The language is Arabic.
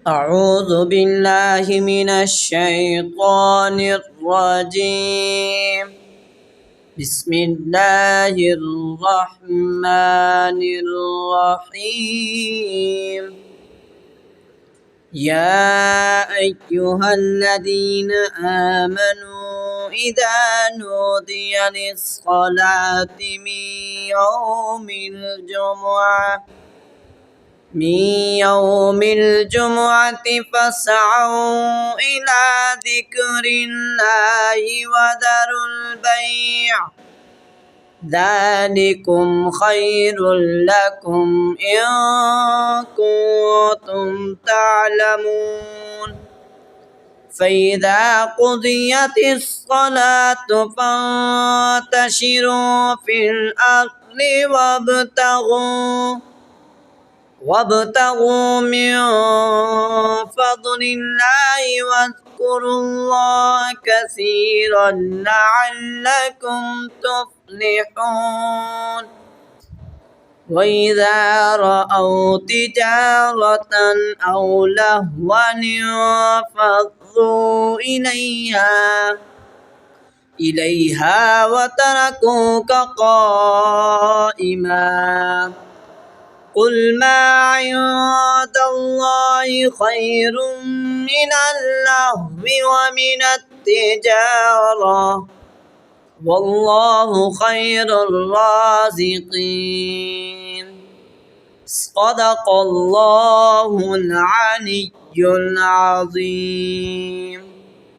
أعوذ بالله من الشيطان الرجيم. بسم الله الرحمن الرحيم. يا أيها الذين آمنوا إذا نودي للصلاة من يوم الجمعة فاسعوا إلى ذكر الله وذروا البيع ذلكم خير لكم إن كنتم تعلمون. فإذا قضيت الصلاة فانتشروا في الأرض وابتغوا من فضل الله واذكروا الله كثيرا لعلكم تفلحون. وإذا رأوا تجارة أو لهوا انفضوا إليها وتركوك قائما. قل ما عند الله خير من اللهو ومن التجارة والله خير الرازقين. صدق الله العلي العظيم.